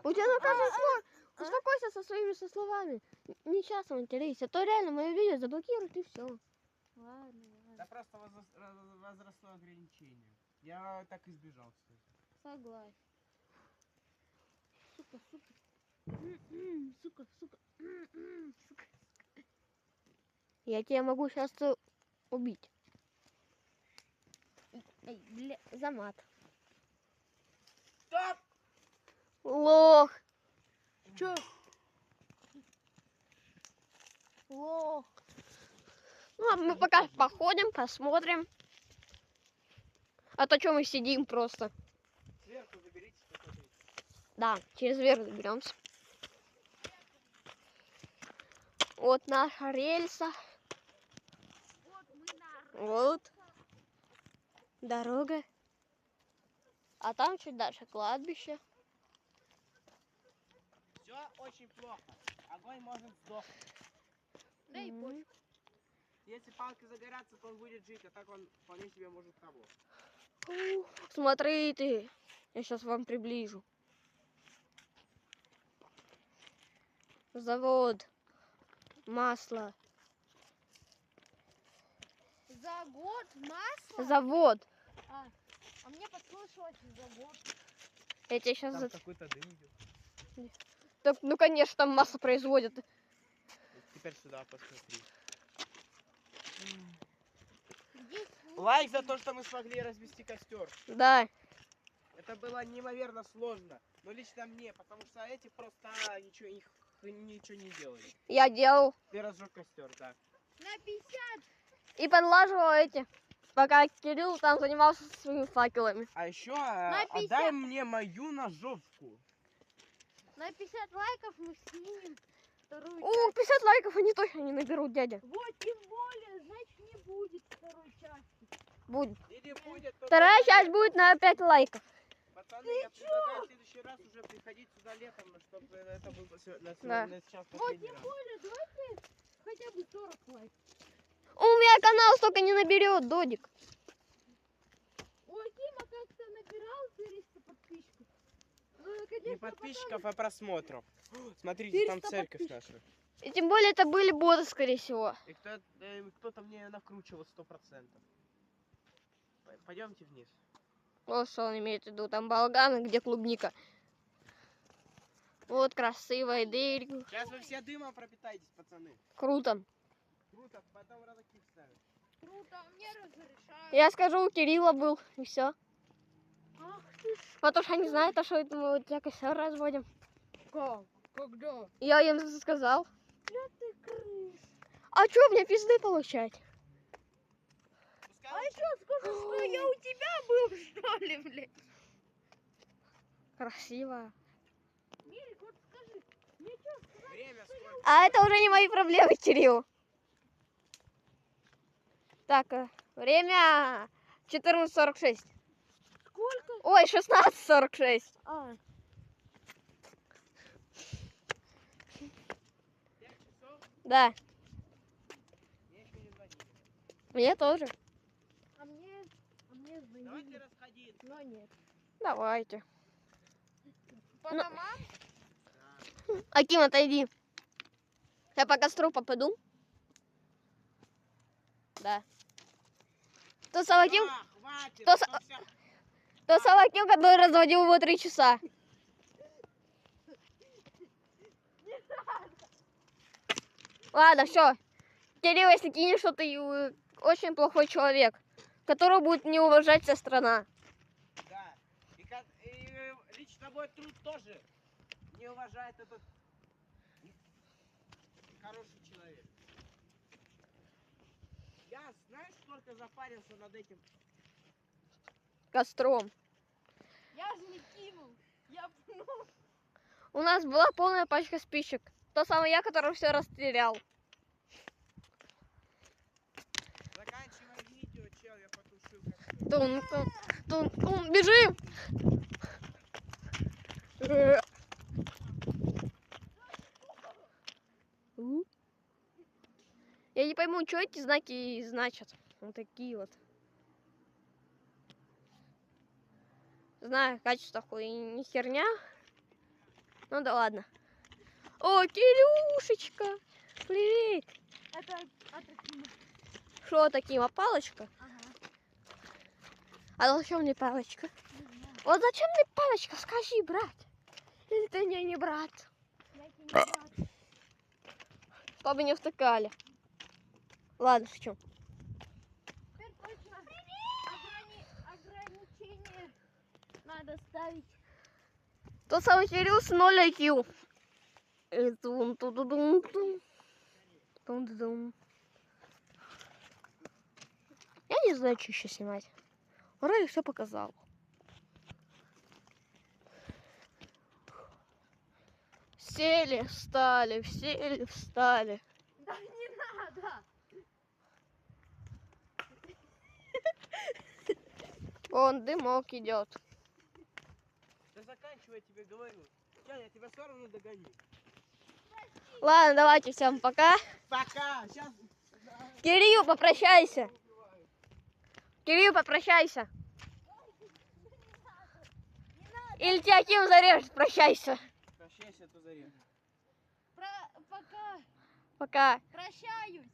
У тебя на каждое слово. Успокойся со своими словами. Не сейчас матерись, а то реально мое видео заблокируют и все. Ладно. Да просто возрастное ограничение. Я так избежал, кстати. Согласен. Сука. Сука. Я тебя могу сейчас убить. Эй, бля. За мат. Стоп! Лох. Чё? Лох. Ну, а мы пока походим, посмотрим. А то что мы сидим просто. Сверху заберите, посмотрите. Да, через верх доберемся. Вот наша рельса. Вот. Дорога. А там чуть дальше кладбище. Все очень плохо. Огонь может сдохнуть. Да и пофиг. Если палки загорятся, то он будет жить, а так он вполне себе может того. Смотри ты. Я сейчас вам приближу. Завод. Масло. За год масло? Завод. А мне послышалось за год. Я тебе сейчас... Там какой-то дым идет. Так, ну, конечно, там масло производят. Теперь сюда посмотри. Здесь Лайк за то, что мы смогли развести костер. Да. Это было неимоверно сложно. Но лично мне, потому что эти просто ничего не делали. Я делал. Ты разжег костер, да. на 50. И подлаживал эти. Пока Кирилл там занимался своими факелами. А еще 50. отдай мне мою ножовку. На 50 лайков мы снимем вторую О, часть. 50 лайков они точно не наберут, дядя. Вот, тем более, значит, не будет второй части. Будет. Или будет только Вторая часть летом. будет на 5 лайков. Пацаны, я предлагаю в следующий раз уже приходить сюда летом, чтобы это был Да. на сейчас Вот, последний тем раз. более, давайте хотя бы 40 лайков. У меня канал столько не наберет, Додик. У Акима как-то набирал 400 подписчиков. Ну, конечно, Не подписчиков, а просмотров. Смотрите, там 400 церковь наша. И тем более это были боты, скорее всего. И кто-то мне накручивал 100%. Пойдемте вниз. Вот что он имеет в виду. Там балганы, где клубника. Вот красивая дырь. Сейчас вы все дымом пропитаетесь, пацаны. Круто. Круто, потом разокид ставят. Круто, а мне разрешают. Я скажу, у Кирилла был. И все. Ах ты ж. Потому что они знают, что это мы вот тебя костер разводим. Как? Когда? Я им сказал. Бля, ты крыс. А что мне пизды получать? Пускай А еще скажи, что я у тебя был, что ли, блядь? Красиво. Мирик, вот скажи, мне что сказать? время сколько? А это уже не мои проблемы, Кирилл. Так, время 14:46. Сколько? Ой, 16:46. А, 5 часов? Да, Мне еще не звонили. мне тоже. а мне Давайте звонили, расходиться. но нет. Давайте. По Ну. домам? Аким, отойди. Я по костру попаду. Да. То Салаким, А, хватит, То а с- то вся- то Салаким, который разводил его 3 часа. Ладно, все. Кирилл, если кинешь, что ты очень плохой человек, которого будет не уважать вся страна. Да. И лично мой труд тоже не уважает этот хороший человек. Я, знаешь, сколько запарился над этим? Костром. Я же не кинул. Я пнул. У нас была полная пачка спичек. То самое я, который все расстрелял. Заканчивай видео, чел, я потушил костер. Тун, бежим! Я не пойму, что эти знаки значат. Вот такие вот. Знаю, качество хуй не херня. Ну да ладно. О, Кирюшечка. Привет. Это от Акима. Что таким, палочка? Ага. А зачем мне палочка? Не знаю. Вот зачем мне палочка? Скажи, брат. Или ты мне не брат? Я тебе не знаю. Чтобы не втыкали. Ладно, шучу. Теперь точно ограничение надо ставить. Тот самый Кирилл с 0 IQ. Я не знаю, что еще снимать. Вроде все показал. Сели, встали, сели, встали. Да не надо. Вон дымок идет. Да заканчивай, я тебе говорю. Сейчас я тебя все равно догоню. Ладно, давайте всем пока. Пока! Сейчас... Кирилл, попрощайся. Кирилл, попрощайся. Или тебя кем зарежет, прощайся. Прощайся, то зарежу. Пока. Пока. Прощаюсь.